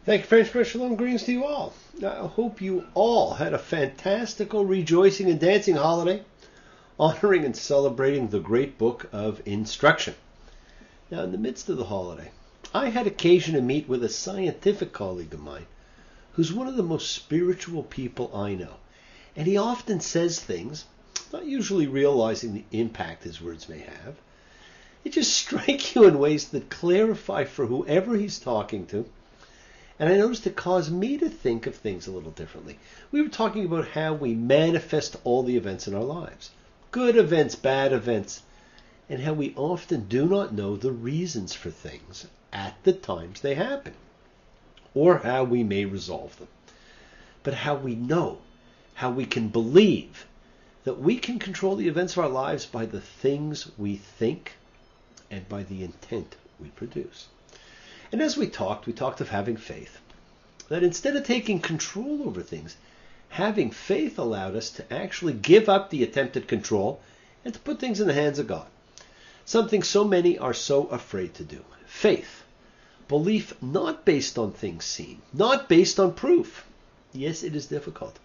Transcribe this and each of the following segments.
Thank you, friends, for shalom. Greetings to you all. I hope you all had a fantastical, rejoicing, and dancing holiday, honoring and celebrating the great book of instruction. Now, in the midst of the holiday, I had occasion to meet with a scientific colleague of mine who's one of the most spiritual people I know. And he often says things, not usually realizing the impact his words may have. They just strike you in ways that clarify for whoever he's talking to. And I noticed it caused me to think of things a little differently. We were talking about how we manifest all the events in our lives. Good events, bad events, and how we often do not know the reasons for things at the times they happen, or how we may resolve them. But how we know, how we can believe that we can control the events of our lives by the things we think and by the intent we produce. And as we talked of having faith. That instead of taking control over things, having faith allowed us to actually give up the attempted control and to put things in the hands of God. Something so many are so afraid to do. Faith. Belief not based on things seen, not based on proof. Yes, it is difficult.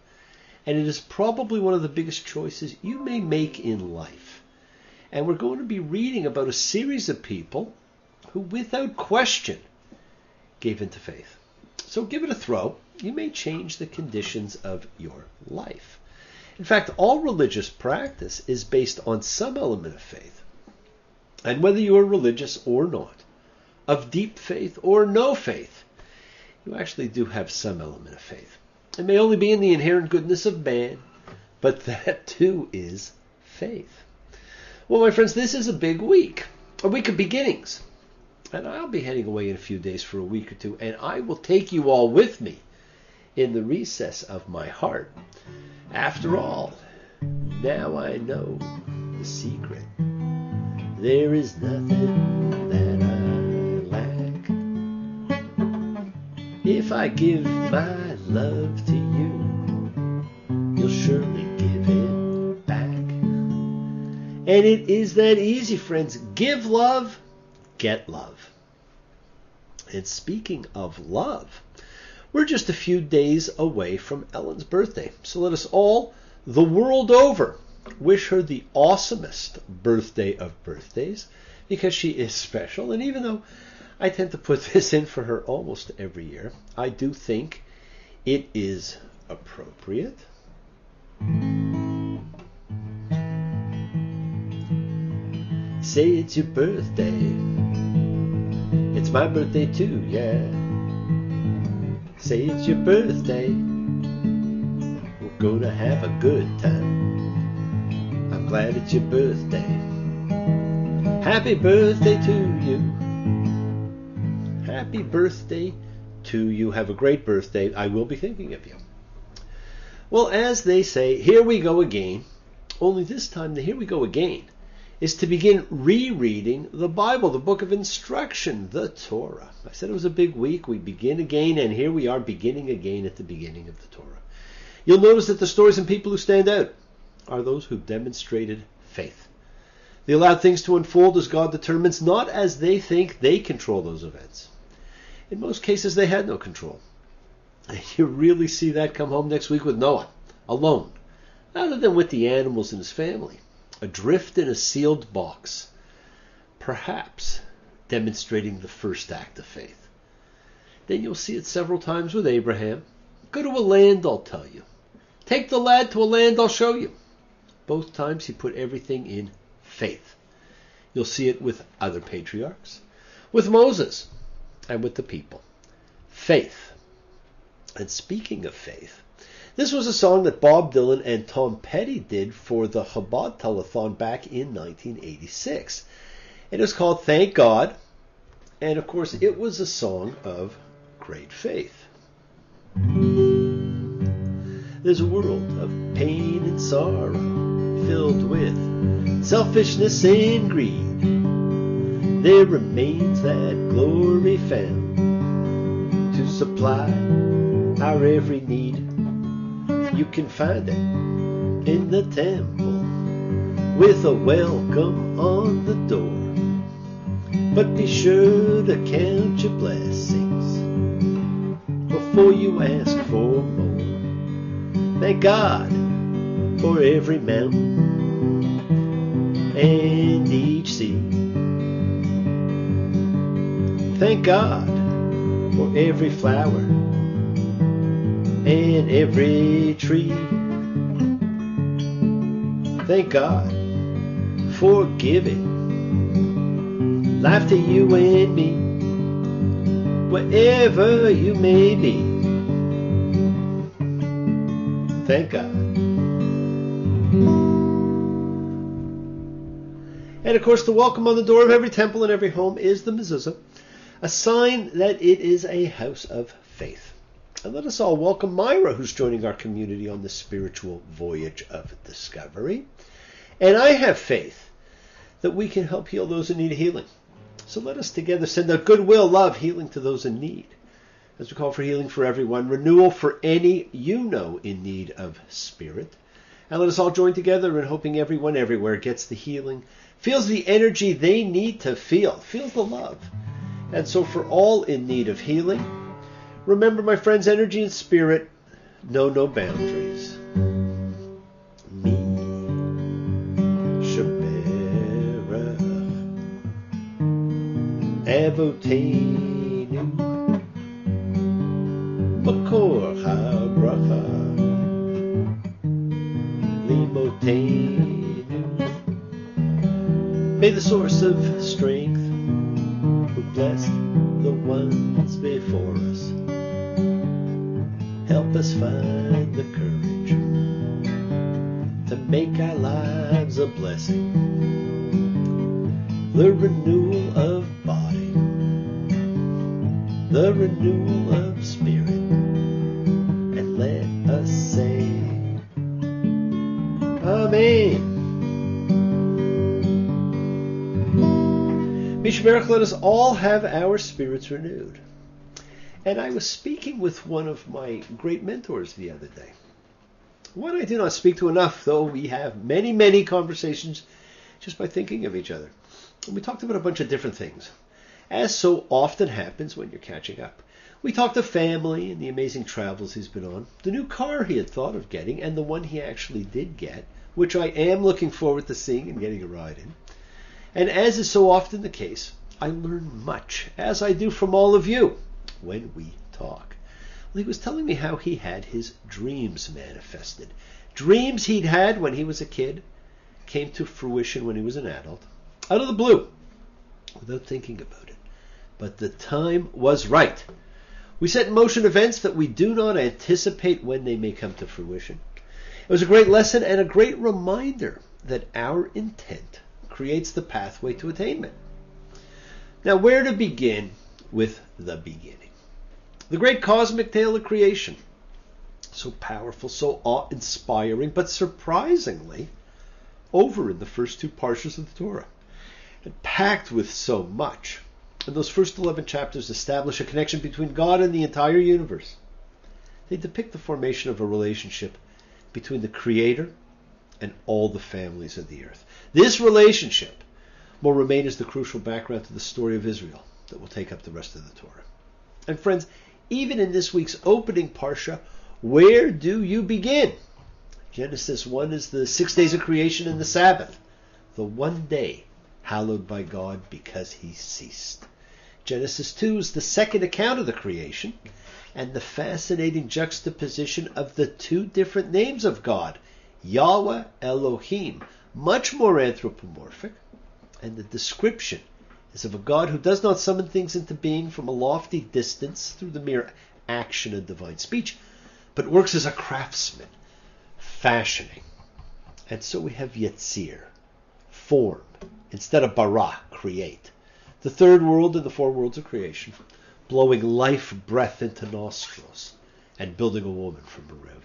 And it is probably one of the biggest choices you may make in life. And we're going to be reading about a series of people who, without question, gave into faith. So give it a throw. You may change the conditions of your life. In fact, all religious practice is based on some element of faith. And whether you are religious or not, of deep faith or no faith, you actually do have some element of faith. It may only be in the inherent goodness of man, but that too is faith. Well, my friends, this is a big week, a week of beginnings. And I'll be heading away in a few days for a week or two, and I will take you all with me in the recess of my heart. After all, now I know the secret. There is nothing that I lack. If I give my love to you, you'll surely give it back. And it is that easy, friends. Give love, get love. And speaking of love, we're just a few days away from Ellen's birthday. So let us all, the world over, wish her the awesomest birthday of birthdays, because she is special. And even though I tend to put this in for her almost every year, I do think it is appropriate. Say it's your birthday. It's my birthday too, yeah. Say it's your birthday. We're gonna have a good time. I'm glad it's your birthday. Happy birthday to you. Happy birthday to you. Have a great birthday. I will be thinking of you. Well, as they say, here we go again. Only this time the here we go again is to begin rereading the Bible, the book of instruction, the Torah. I said it was a big week. We begin again, and here we are beginning again at the beginning of the Torah. You'll notice that the stories and people who stand out are those who've demonstrated faith. They allowed things to unfold as God determines, not as they think they control those events. In most cases, they had no control. And you really see that come home next week with Noah, alone, other than with the animals in his family. Adrift in a sealed box, perhaps demonstrating the first act of faith. Then you'll see it several times with Abraham. Go to a land, I'll tell you. Take the lad to a land, I'll show you. Both times he put everything in faith. You'll see it with other patriarchs, with Moses, and with the people. Faith. And speaking of faith, this was a song that Bob Dylan and Tom Petty did for the Chabad Telethon back in 1986. It was called Thank God, and of course it was a song of great faith. There's a world of pain and sorrow filled with selfishness and greed. There remains that glory found to supply our every need. You can find it in the temple with a welcome on the door. But be sure to count your blessings before you ask for more. Thank God for every mountain and each sea. Thank God for every flower and every tree. Thank God for giving life to you and me, wherever you may be. Thank God. And of course, the welcome on the door of every temple and every home is the mezuzah, a sign that it is a house of faith. And let us all welcome Myra, who's joining our community on this spiritual voyage of discovery. And I have faith that we can help heal those in need of healing. So let us together send out goodwill, love, healing to those in need, as we call for healing for everyone, renewal for any you know in need of spirit. And let us all join together in hoping everyone everywhere gets the healing, feels the energy they need to feel, feels the love. And so for all in need of healing, remember, my friends, energy and spirit know no boundaries. Me, Shabera, Avotenu, Makor HaBracha, Limotenu. May the source of strength, who blessed the ones before us, help us find the courage to make our lives a blessing. The renewal of body, the renewal of spirit, and let us say, Amen. Mishmerach, let us all have our spirits renewed. And I was speaking with one of my great mentors the other day. One I do not speak to enough, though we have many, many conversations just by thinking of each other. And we talked about a bunch of different things, as so often happens when you're catching up. We talked of family and the amazing travels he's been on, the new car he had thought of getting, and the one he actually did get, which I am looking forward to seeing and getting a ride in. And as is so often the case, I learn much, as I do from all of you, when we talk. Well, he was telling me how he had his dreams manifested. Dreams he'd had when he was a kid came to fruition when he was an adult, out of the blue, without thinking about it. But the time was right. We set in motion events that we do not anticipate when they may come to fruition. It was a great lesson and a great reminder that our intent creates the pathway to attainment. Now, where to begin with the beginning? The great cosmic tale of creation. So powerful, so awe-inspiring, but surprisingly over in the first two parshas of the Torah. And packed with so much. And those first 11 chapters establish a connection between God and the entire universe. They depict the formation of a relationship between the Creator and all the families of the earth. This relationship will remain as the crucial background to the story of Israel that will take up the rest of the Torah. And friends, even in this week's opening parsha, where do you begin? Genesis 1 is the 6 days of creation and the Sabbath, the one day hallowed by God because he ceased. Genesis 2 is the second account of the creation and the fascinating juxtaposition of the two different names of God, Yahweh, Elohim, much more anthropomorphic, and the description is of a God who does not summon things into being from a lofty distance through the mere action of divine speech, but works as a craftsman, fashioning. And so we have Yetzir, form, instead of bara, create. The third world in the four worlds of creation, blowing life breath into nostrils and building a woman from a rib.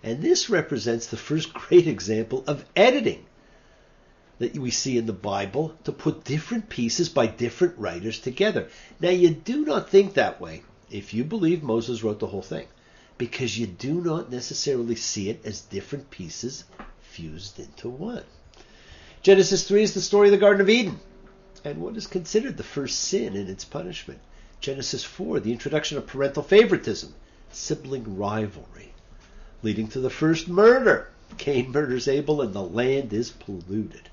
And this represents the first great example of editing that we see in the Bible to put different pieces by different writers together. Now, you do not think that way if you believe Moses wrote the whole thing, because you do not necessarily see it as different pieces fused into one. Genesis 3 is the story of the Garden of Eden and what is considered the first sin and its punishment. Genesis 4, the introduction of parental favoritism, sibling rivalry, leading to the first murder. Cain murders Abel and the land is polluted.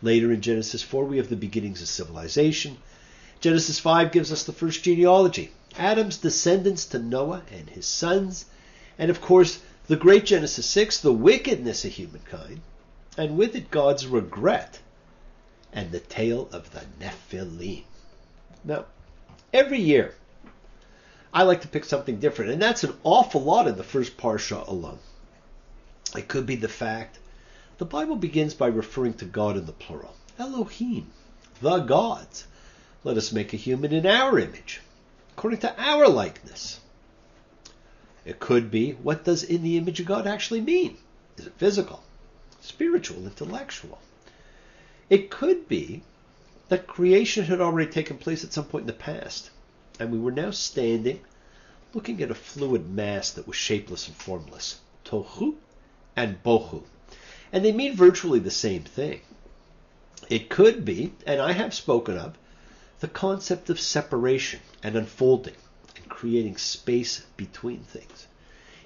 Later in Genesis 4, we have the beginnings of civilization. Genesis 5 gives us the first genealogy, Adam's descendants to Noah and his sons, and of course, the great Genesis 6, the wickedness of humankind, and with it God's regret, and the tale of the Nephilim. Now, every year, I like to pick something different, and that's an awful lot in the first Parsha alone. It could be the fact the Bible begins by referring to God in the plural. Elohim, the gods. Let us make a human in our image, according to our likeness. It could be, what does in the image of God actually mean? Is it physical, spiritual, intellectual? It could be that creation had already taken place at some point in the past, and we were now standing, looking at a fluid mass that was shapeless and formless. Tohu and bohu. And they mean virtually the same thing. It could be, and I have spoken of, the concept of separation and unfolding and creating space between things.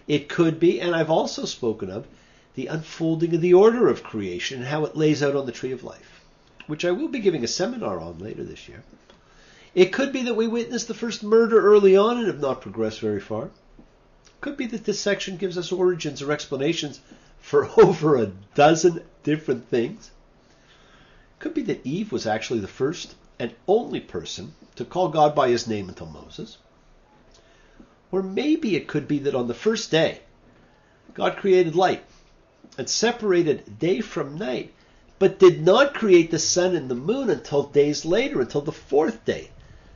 It could be, and I've also spoken of, the unfolding of the order of creation and how it lays out on the tree of life, which I will be giving a seminar on later this year. It could be that we witnessed the first murder early on and have not progressed very far. It could be that this section gives us origins or explanations for over a dozen different things. It could be that Eve was actually the first and only person to call God by his name until Moses. Or maybe it could be that on the first day, God created light and separated day from night, but did not create the sun and the moon until days later, until the fourth day.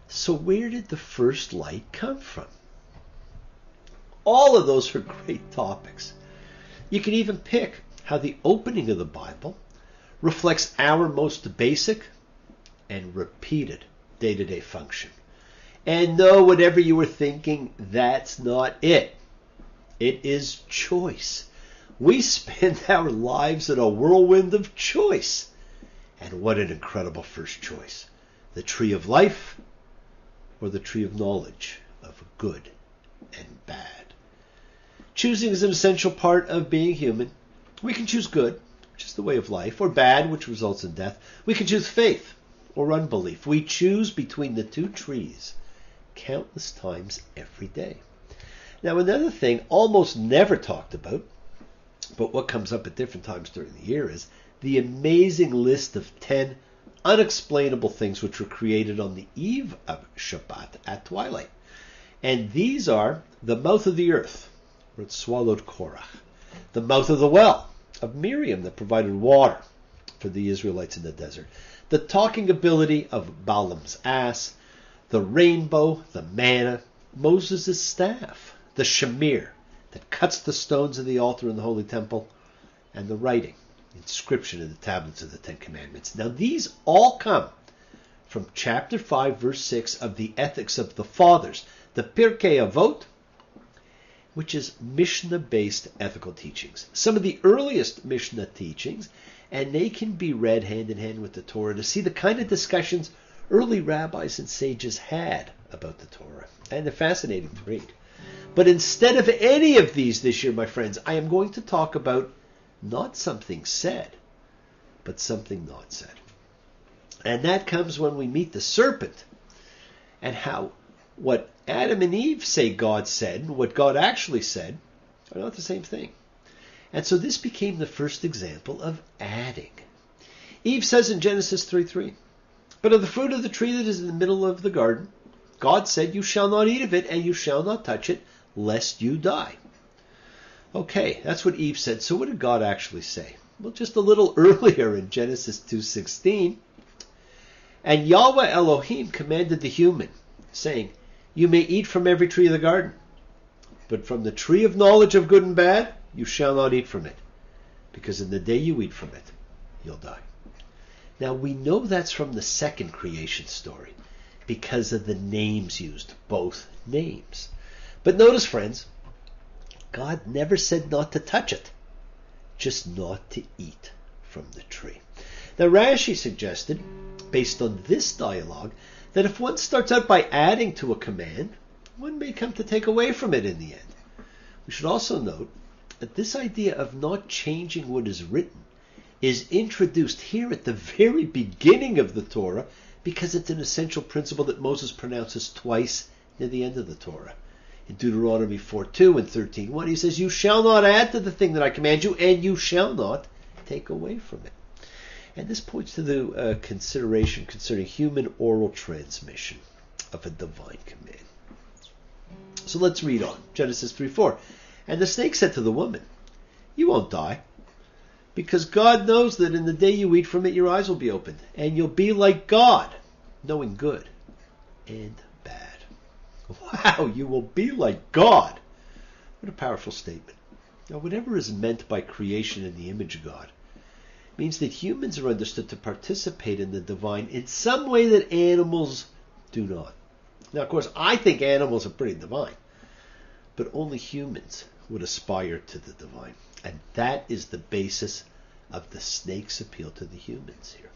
So where did the first light come from? All of those are great topics. You can even pick how the opening of the Bible reflects our most basic and repeated day-to-day function. And no, whatever you were thinking, that's not it. It is choice. We spend our lives in a whirlwind of choice. And what an incredible first choice. The tree of life or the tree of knowledge of good and bad. Choosing is an essential part of being human. We can choose good, which is the way of life, or bad, which results in death. We can choose faith or unbelief. We choose between the two trees countless times every day. Now, another thing almost never talked about, but what comes up at different times during the year, is the amazing list of 10 unexplainable things which were created on the eve of Shabbat at twilight. And these are the mouth of the earth, where it swallowed Korach, the mouth of the well of Miriam that provided water for the Israelites in the desert, the talking ability of Balaam's ass, the rainbow, the manna, Moses' staff, the shamir that cuts the stones of the altar in the holy temple, and the writing, inscription in the tablets of the Ten Commandments. Now these all come from chapter 5, verse 6 of the Ethics of the Fathers, the Pirkei Avot, which is Mishnah-based ethical teachings. Some of the earliest Mishnah teachings, and they can be read hand in hand with the Torah to see the kind of discussions early rabbis and sages had about the Torah. And they're fascinating to read. But instead of any of these this year, my friends, I am going to talk about not something said, but something not said. And that comes when we meet the serpent and how what Adam and Eve say God said and what God actually said are not the same thing. And so this became the first example of adding. Eve says in Genesis 3:3, "But of the fruit of the tree that is in the middle of the garden, God said, you shall not eat of it, and you shall not touch it, lest you die." Okay, that's what Eve said. So what did God actually say? Well, just a little earlier in Genesis 2:16, "And Yahweh Elohim commanded the human, saying, you may eat from every tree of the garden, but from the tree of knowledge of good and bad, you shall not eat from it, because in the day you eat from it, you'll die." Now we know that's from the second creation story, because of the names used, both names. But notice, friends, God never said not to touch it, just not to eat from the tree. Now Rashi suggested, based on this dialogue, that if one starts out by adding to a command, one may come to take away from it in the end. We should also note that this idea of not changing what is written is introduced here at the very beginning of the Torah because it's an essential principle that Moses pronounces twice near the end of the Torah. In Deuteronomy 4:2 and 13:1, he says, "You shall not add to the thing that I command you, and you shall not take away from it." And this points to the consideration concerning human oral transmission of a divine command. So let's read on. Genesis 3:4. "And the snake said to the woman, 'You won't die, because God knows that in the day you eat from it, your eyes will be opened, and you'll be like God, knowing good and bad.'" Wow, you will be like God. What a powerful statement. Now, whatever is meant by creation in the image of God means that humans are understood to participate in the divine in some way that animals do not. Now, of course, I think animals are pretty divine, but only humans would aspire to the divine. And that is the basis of the snake's appeal to the humans here.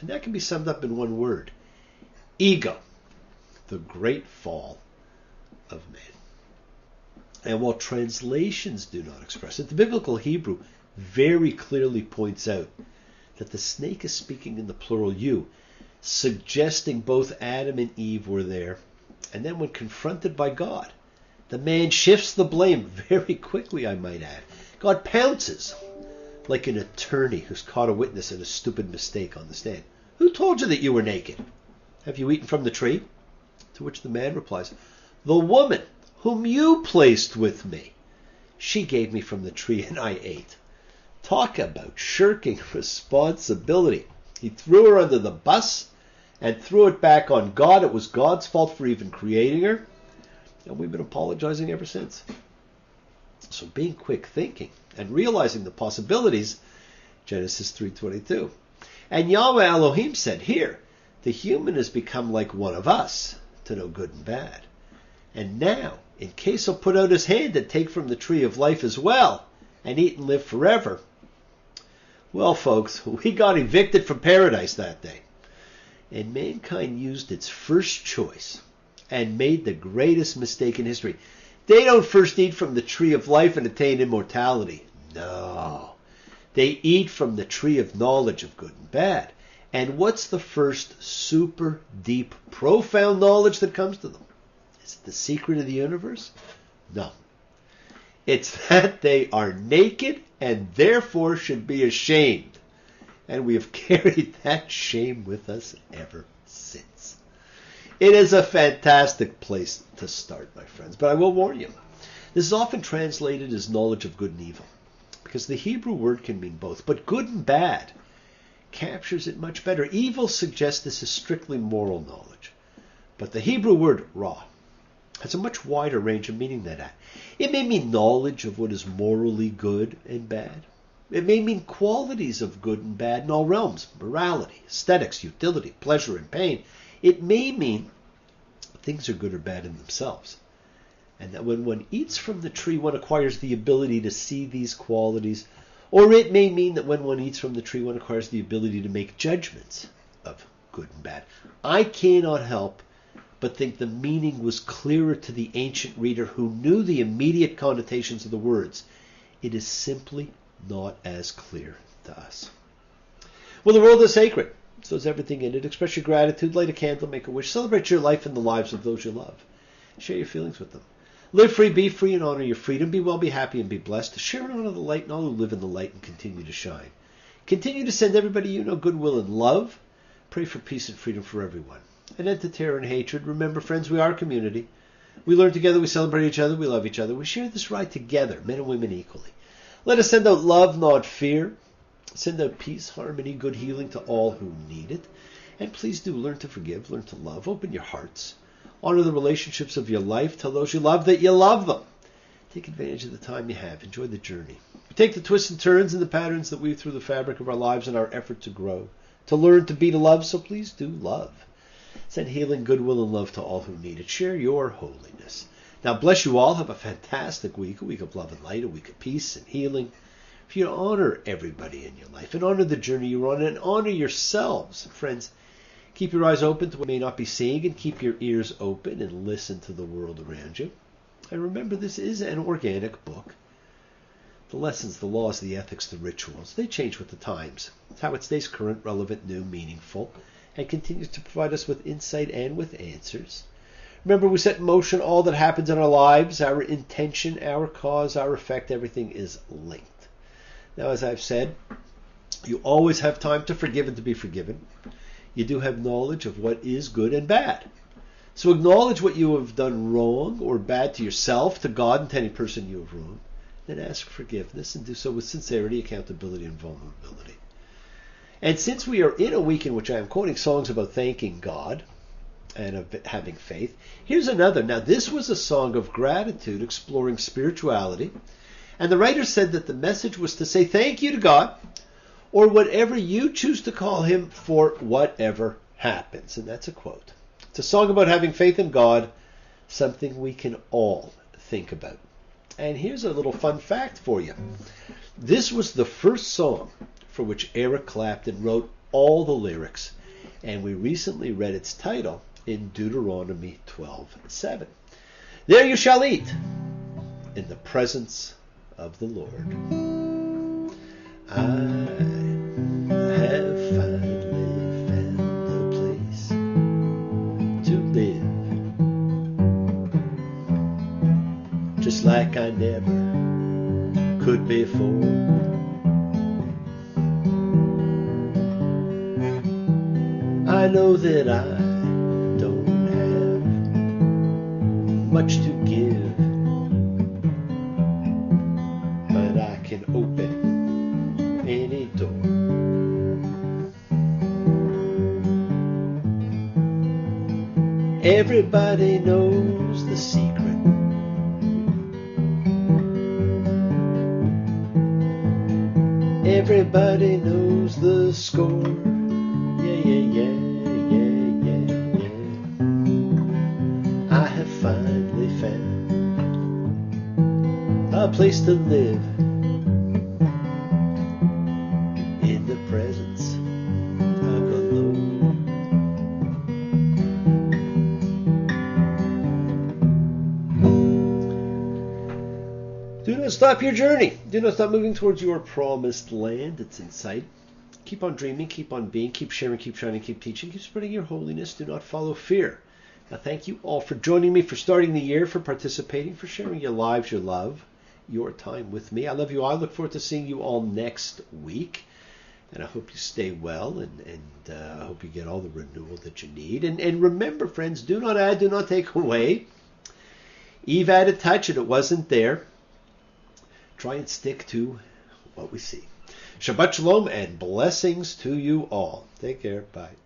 And that can be summed up in one word: ego. The great fall of man. And while translations do not express it, the biblical Hebrew very clearly points out that the snake is speaking in the plural you, suggesting both Adam and Eve were there. And then when confronted by God, the man shifts the blame very quickly, I might add. God pounces like an attorney who's caught a witness in a stupid mistake on the stand. "Who told you that you were naked? Have you eaten from the tree?" To which the man replies, "The woman whom you placed with me. She gave me from the tree and I ate." Talk about shirking responsibility. He threw her under the bus and threw it back on God. It was God's fault for even creating her. And we've been apologizing ever since. So being quick thinking and realizing the possibilities, Genesis 3:22. "And Yahweh Elohim said," here, the human has become like one of us, to know good and bad. And now, in case he'll put out his hand and take from the tree of life as well, and eat and live forever. Well, folks, we got evicted from paradise that day. And mankind used its first choice and made the greatest mistake in history. They don't first eat from the tree of life and attain immortality. No. They eat from the tree of knowledge of good and bad. And what's the first super deep, profound knowledge that comes to them? Is it the secret of the universe? No. It's that they are naked and therefore should be ashamed. And we have carried that shame with us ever since. It is a fantastic place to start, my friends. But I will warn you, this is often translated as knowledge of good and evil, because the Hebrew word can mean both. But good and bad captures it much better. Evil suggests this is strictly moral knowledge. But the Hebrew word ra has a much wider range of meaning than that. It may mean knowledge of what is morally good and bad. It may mean qualities of good and bad in all realms: morality, aesthetics, utility, pleasure, and pain. It may mean things are good or bad in themselves. And that when one eats from the tree, one acquires the ability to see these qualities. Or it may mean that when one eats from the tree, one acquires the ability to make judgments of good and bad. I cannot help but think the meaning was clearer to the ancient reader who knew the immediate connotations of the words. It is simply not as clear to us. Well, the world is sacred. So is everything in it. Express your gratitude, light a candle, make a wish, celebrate your life and the lives of those you love. Share your feelings with them. Live free, be free, and honor your freedom. Be well, be happy, and be blessed. Share and honor the light and all who live in the light and continue to shine. Continue to send everybody you know goodwill and love. Pray for peace and freedom for everyone. And end to terror and hatred. Remember, friends, we are a community. We learn together, we celebrate each other, we love each other. We share this ride together, men and women equally. Let us send out love, not fear. Send out peace, harmony, good healing to all who need it. And please do learn to forgive, learn to love. Open your hearts. Honor the relationships of your life. Tell those you love that you love them. Take advantage of the time you have. Enjoy the journey. Take the twists and turns and the patterns that weave through the fabric of our lives in our effort to grow, to learn, to be, to love. So please do love. Send healing, goodwill, and love to all who need it. Share your holiness. Now bless you all. Have a fantastic week. A week of love and light. A week of peace and healing. For you to honor everybody in your life and honor the journey you're on and honor yourselves. Friends, Keep your eyes open to what you may not be seeing, and keep your ears open and listen to the world around you. And remember, this is an organic book. The lessons, the laws, the ethics, the rituals, they change with the times. It's how it stays current, relevant, new, meaningful, and continues to provide us with insight and with answers. Remember, we set in motion all that happens in our lives, our intention, our cause, our effect, everything is linked. Now, as I've said, you always have time to forgive and to be forgiven. You do have knowledge of what is good and bad. So acknowledge what you have done wrong or bad to yourself, to God, and to any person you have wronged. Then ask forgiveness, and do so with sincerity, accountability, and vulnerability. And since we are in a week in which I am quoting songs about thanking God and of having faith, here's another. Now, this was a song of gratitude exploring spirituality. And the writer said that the message was to say thank you to God, or whatever you choose to call him, for whatever happens. And that's a quote. It's a song about having faith in God, something we can all think about. And here's a little fun fact for you. This was the first song for which Eric Clapton wrote all the lyrics, and we recently read its title in Deuteronomy 12:7. There you shall eat in the presence of the Lord. I have finally found a place to live, just like I never could before. I know that I don't have much to give, but I can open any door. Everybody knows the secret. Everybody knows the score. Yeah, yeah, yeah, yeah, yeah, yeah. I have finally found a place to live in the presence of the Lord. Do not stop your journey. Do not stop moving towards your promised land. It's in sight. Keep on dreaming, keep on being, keep sharing, keep shining, keep teaching, keep spreading your holiness. Do not follow fear. Now, thank you all for joining me, for starting the year, for participating, for sharing your lives, your love, your time with me. I love you all. I look forward to seeing you all next week. And I hope you stay well, and I hope you get all the renewal that you need. And remember, friends, do not add, do not take away. Eve added touch, and it wasn't there. Try and stick to what we see. Shabbat Shalom and blessings to you all. Take care. Bye.